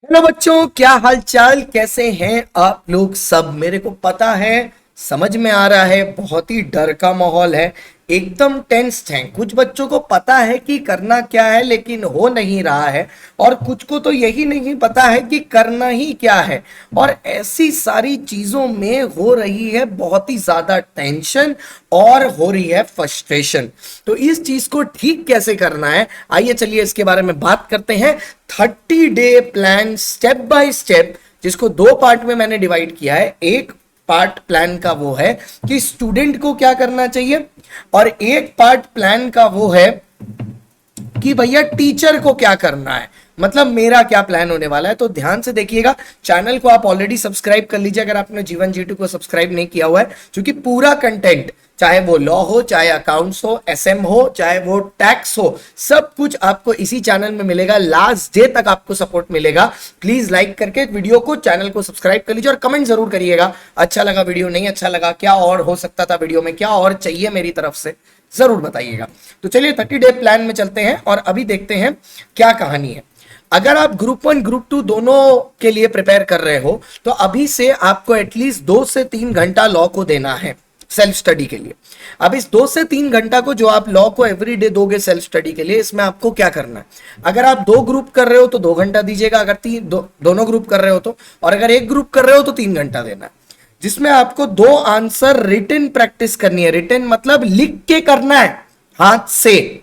Hello बच्चों, क्या हाल चाल, कैसे हैं आप लोग सब। मेरे को पता है, समझ में आ रहा है, बहुत ही डर का माहौल है, एकदम टेंस्ड हैं। कुछ बच्चों को पता है कि करना क्या है लेकिन हो नहीं रहा है, और कुछ को तो यही नहीं पता है कि करना ही क्या है। और ऐसी सारी चीजों में हो रही है बहुत ही ज्यादा टेंशन और हो रही है फ्रस्ट्रेशन। तो इस चीज को ठीक कैसे करना है, आइए चलिए इसके बारे में बात करते हैं। 30 day plan step by step, जिसको दो पार्ट में मैंने डिवाइड किया है। एक पार्ट प्लान का वो है कि स्टूडेंट को क्या करना चाहिए, और एक पार्ट प्लान का वो है कि भैया टीचर को क्या करना है, मतलब मेरा क्या प्लान होने वाला है। तो ध्यान से देखिएगा। चैनल को आप ऑलरेडी सब्सक्राइब कर लीजिए अगर आपने जीवन G2 को सब्सक्राइब नहीं किया हुआ है, क्योंकि पूरा कंटेंट, चाहे वो लॉ हो, चाहे अकाउंट्स हो, एसएम हो, चाहे वो टैक्स हो, सब कुछ आपको इसी चैनल में मिलेगा। लास्ट डे तक आपको सपोर्ट मिलेगा। प्लीज लाइक करके वीडियो को, चैनल को सब्सक्राइब कर लीजिए और कमेंट जरूर करिएगा, अच्छा लगा वीडियो, नहीं अच्छा लगा, क्या और हो सकता था वीडियो में, क्या और चाहिए मेरी तरफ से, जरूर बताइएगा। तो चलिए 30 डे प्लान में चलते हैं और अभी देखते हैं क्या कहानी है। अगर आप ग्रुप 1 ग्रुप 2 दोनों के लिए प्रिपेयर कर रहे हो तो अभी से आपको एटलीस्ट 2 से 3 घंटा लॉ को देना है सेल्फ स्टडी के लिए। अब इस 2 से 3 घंटा को जो आप लॉ को एवरीडे दोगे सेल्फ स्टडी के लिए, इसमें आपको क्या करना है। अगर आप 2 ग्रुप कर रहे हो तो 2 घंटा दीजिएगा, अगर दोनों ग्रुप कर रहे हो तो, और अगर एक ग्रुप कर रहे हो तो 3 घंटा देना है, जिसमें आपको 2 आंसर रिटन प्रैक्टिस करनी है। रिटन मतलब लिख के करना है हाथ से,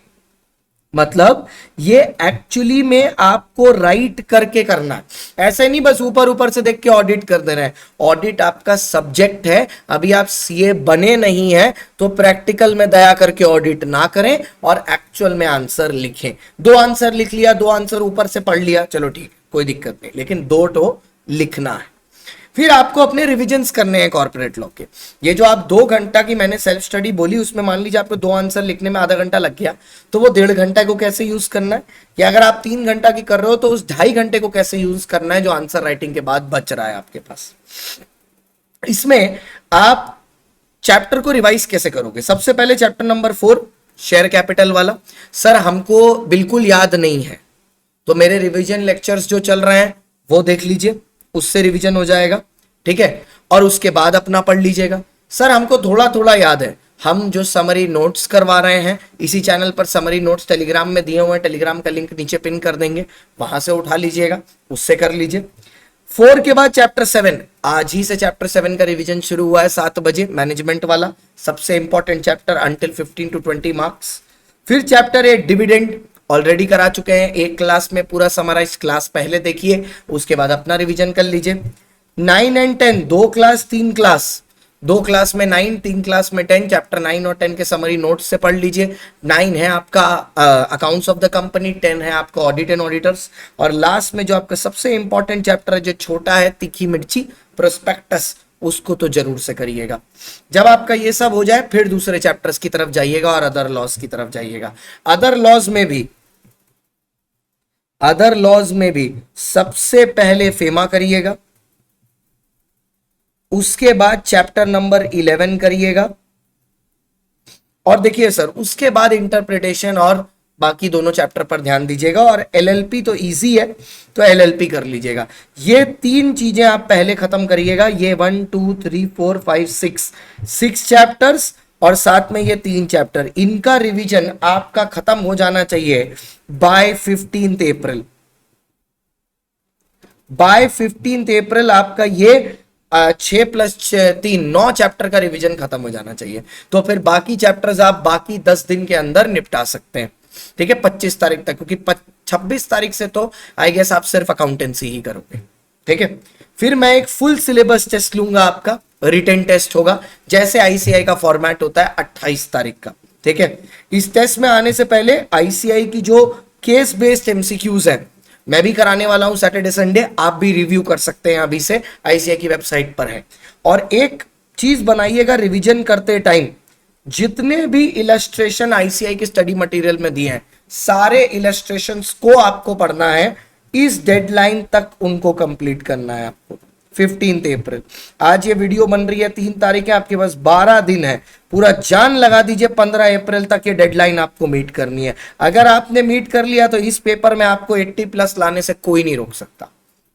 मतलब ये एक्चुअली में आपको राइट करके करना है। ऐसे नहीं बस ऊपर ऊपर से देख के ऑडिट कर देना है। ऑडिट आपका सब्जेक्ट है, अभी आप सीए बने नहीं है तो प्रैक्टिकल में दया करके ऑडिट ना करें और एक्चुअल में आंसर लिखें। 2 आंसर लिख लिया, 2 आंसर ऊपर से पढ़ लिया, चलो ठीक, कोई दिक्कत नहीं, लेकिन 2 तो लिखना है। फिर आपको अपने रिविजन्स करने हैं कॉर्पोरेट लॉ के। ये जो आप 2 घंटा की मैंने सेल्फ स्टडी बोली, उसमें मान लीजिए आपको 2 आंसर लिखने में आधा घंटा लग गया, तो वो 1.5 घंटा को कैसे यूज करना है, या अगर आप 3 घंटा की कर रहे हो तो उस 2.5 घंटे को कैसे यूज करना है जो आंसर राइटिंग के बाद बच रहा है आपके पास। इसमें आप चैप्टर को रिवाइज कैसे करोगे। सबसे पहले चैप्टर नंबर 4 शेयर कैपिटल वाला, सर हमको बिल्कुल याद नहीं है, तो मेरे रिवीजन लेक्चर्स जो चल रहे हैं वो देख लीजिए, उससे रिवीजन हो जाएगा, ठीक है। और उसके बाद अपना पढ़ लीजिएगा। सर हमको थोड़ा थोड़ा याद है, हम जो समरी नोट्स करवा रहे हैं इसी चैनल पर समरी नोट्स टेलीग्राम में दिए हुए हैं, टेलीग्राम का लिंक नीचे पिन कर देंगे, वहां से उठा लीजिएगा, उससे कर लीजिए। 4 के बाद चैप्टर 7, आज ही से चैप्टर 7 का रिवीजन शुरू हुआ है 7 बजे, मैनेजमेंट वाला, सबसे important chapter until 15 to 20 marks. फिर चैप्टर 8 डिविडेंड ऑलरेडी करा चुके हैं, एक क्लास में पूरा समराइज क्लास पहले देखिए, उसके बाद अपना रिवीजन कर लीजिए। 9 एंड 10 2 क्लास 3 क्लास, 2 क्लास में 9, 3 क्लास में 10, चैप्टर 9 और 10 के समरी नोट्स से पढ़ लीजिए। 9 है आपका अकाउंट्स ऑफ द कंपनी, 10 है आपका ऑडिट एंड ऑडिटर्स, और लास्ट में जो आपका सबसे इंपॉर्टेंट चैप्टर है जो छोटा है, तीखी मिर्ची, प्रोस्पेक्टस, उसको तो जरूर से करिएगा। जब आपका ये सब हो जाए फिर दूसरे चैप्टर्स की तरफ जाइएगा और अदर लॉज की तरफ जाइएगा। अदर लॉज में भी सबसे पहले फेमा करिएगा, उसके बाद चैप्टर नंबर 11 करिएगा, और देखिए सर उसके बाद इंटरप्रिटेशन और बाकी दोनों चैप्टर पर ध्यान दीजिएगा। और एलएलपी तो इजी है तो एलएलपी कर लीजिएगा। ये 3 चीजें आप पहले खत्म करिएगा, ये 1 2 3 4 5 6 चैप्टर्स, और साथ में ये 3 चैप्टर, इनका रिवीजन आपका खत्म हो जाना चाहिए बाय 15 अप्रैल। बाय 15 अप्रैल आपका ये 6 + 3 9 चैप्टर का रिवीजन खत्म हो जाना चाहिए। तो फिर बाकी चैप्टर्स आप बाकी 10 दिन के अंदर निपटा सकते हैं, ठीक है, 25 तारीख तक, क्योंकि 26 तारीख से तो आई गेस आप सिर्फ अकाउंटेंसी ही करोगे, ठीक है। फिर मैं एक फुल सिलेबस टेस्ट लूंगा, आपका रिटन टेस्ट होगा, जैसे आईसीआई का फॉर्मेट होता है 28 तारीख का, ठीक है। इस टेस्ट में आने से पहले आईसीआई की जो केस बेस्ड एमसीक्यूज है मैं भी कराने वाला हूं सैटरडे संडे, आप भी रिव्यू कर सकते हैं, अभी से आईसीआई की वेबसाइट पर है। और एक चीज बनाइएगा रिवीजन करते टाइम, जितने भी इलस्ट्रेशन आईसीआई के स्टडी मटेरियल में दिए हैं, सारे इलस्ट्रेशंस को आपको पढ़ना है, इस डेडलाइन तक उनको कंप्लीट करना है आपको। 15 अप्रैल, आज ये वीडियो बन रही है 3 तारीख है, आपके पास 12 दिन है, पूरा जान लगा दीजिए, 15 अप्रैल तक ये डेडलाइन आपको मीट करनी है। अगर आपने मीट कर लिया तो इस पेपर में आपको 80+ लाने से कोई नहीं रोक सकता,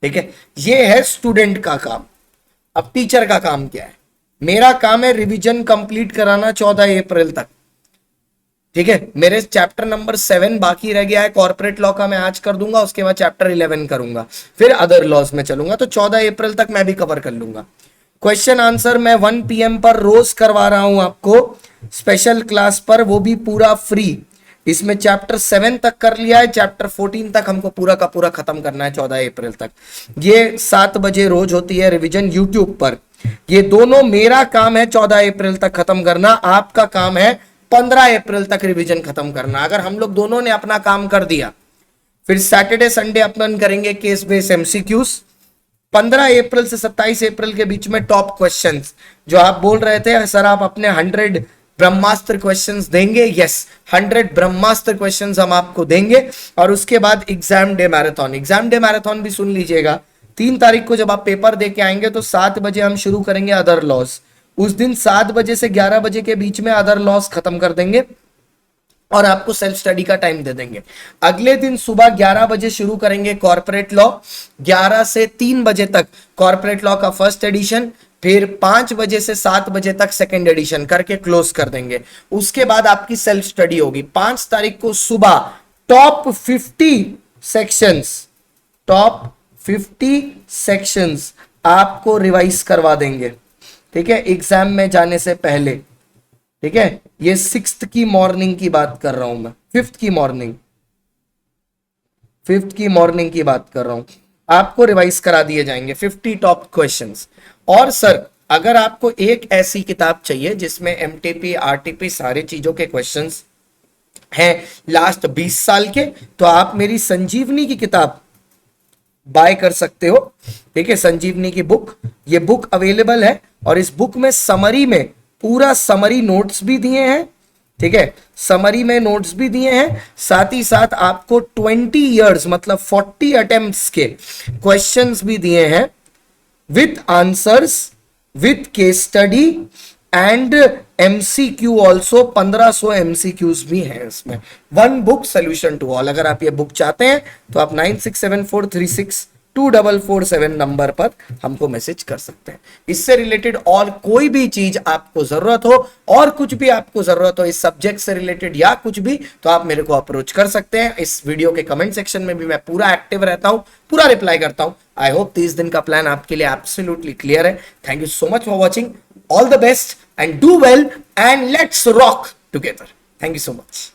ठीक है, ये है स्टूडेंट का काम। अब टीचर का काम क्या है? मेरा काम है रिवीजन कंप्लीट कराना 14 अप्रैल तक। ठीक है, मेरे चैप्टर नंबर 7 बाकी रह गया है, कॉर्पोरेट लॉ का मैं आज कर दूंगा, उसके बाद चैप्टर 11 करूंगा, फिर अदर लॉज में चलूंगा, तो 14 अप्रैल तक मैं भी कवर कर लूंगा। क्वेश्चन आंसर मैं 1 PM पर रोज करवा रहा हूं आपको, स्पेशल क्लास पर, वो भी पूरा फ्री। इसमें चैप्टर 7 तक कर लिया है, चैप्टर 14 तक हमको पूरा का पूरा खत्म करना है 14 अप्रैल तक। ये 7 बजे रोज होती है रिवीजन यूट्यूब पर। ये दोनों मेरा काम है 14 अप्रैल तक खत्म करना, आपका काम है 15 अप्रैल तक रिवीजन खत्म करना। अगर हम लोग दोनों ने अपना काम कर दिया, फिर सैटरडे संडे अपन करेंगे केस बेस MCQs। 15 अप्रैल से 27 अप्रैल के बीच में टॉप क्वेश्चंस, जो आप बोल रहे थे सर आप अपने 100 ब्रह्मास्त्र क्वेश्चंस देंगे, यस 100 ब्रह्मास्त्र क्वेश्चंस हम आपको देंगे। और उसके बाद exam day marathon, exam day marathon भी सुन लीजिएगा, 3 तारीख को जब आप पेपर दे के आएंगे तो 7 बजे हम शुरू करेंगे अदर लॉस। उस दिन 7 बजे से 11 बजे के बीच में अदर लॉस खत्म कर देंगे और आपको सेल्फ स्टडी का टाइम दे देंगे। अगले दिन सुबह 11 बजे शुरू करेंगे कॉर्पोरेट लॉ, 11 से 3 बजे तक कॉर्पोरेट लॉ का फर्स्ट एडिशन, फिर 5 बजे से 7 बजे तक सेकेंड एडिशन करके क्लोज कर देंगे। उसके बाद आपकी सेल्फ स्टडी होगी। 5 तारीख को सुबह टॉप 50 सेक्शंस, टॉप 50 सेक्शंस आपको रिवाइज करवा देंगे। ठीक है, एग्जाम में जाने से पहले। ठीक है, ये 6th की मॉर्निंग की बात कर रहा हूं मैं, 5th की मॉर्निंग, 5th की मॉर्निंग की बात कर रहा हूं। आपको रिवाइज करा दिए जाएंगे 50 टॉप क्वेश्चंस। और सर अगर आपको एक ऐसी किताब चाहिए जिसमें MTP RTP सारे चीजों के क्वेश्चंस हैं लास्ट 20 साल के, तो आप मेरी संजीवनी की किताब बाय कर सकते हो। ठीक है, संजीवनी की बुक, ये बुक अवेलेबल है और इस बुक में समरी में पूरा समरी नोट्स भी दिए हैं। ठीक है, समरी में नोट्स भी दिए हैं, साथ ही साथ आपको 20 इयर्स मतलब 40 अटेम्प्ट्स के क्वेश्चंस भी दिए हैं with answers, with case study and MCQ also. 1500 MCQs भी हैं इसमें। 1 बुक सोल्यूशन टू ऑल। अगर आप ये बुक चाहते हैं तो आप 9674362447 नंबर पर हमको मैसेज कर सकते हैं। इससे रिलेटेड और कोई भी चीज आपको जरूरत हो और कुछ भी आपको जरूरत हो इस सब्जेक्ट से रिलेटेड या कुछ भी, तो आप मेरे को अप्रोच कर सकते हैं। इस वीडियो के कमेंट सेक्शन में भी मैं पूरा एक्टिव रहता हूं, पूरा रिप्लाई करता हूं। आई होप 30 दिन का प्लान आपके लिए एब्सोल्युटली क्लियर है। Thank you so much for watching, all the best and do well and let's rock together. Thank you so much.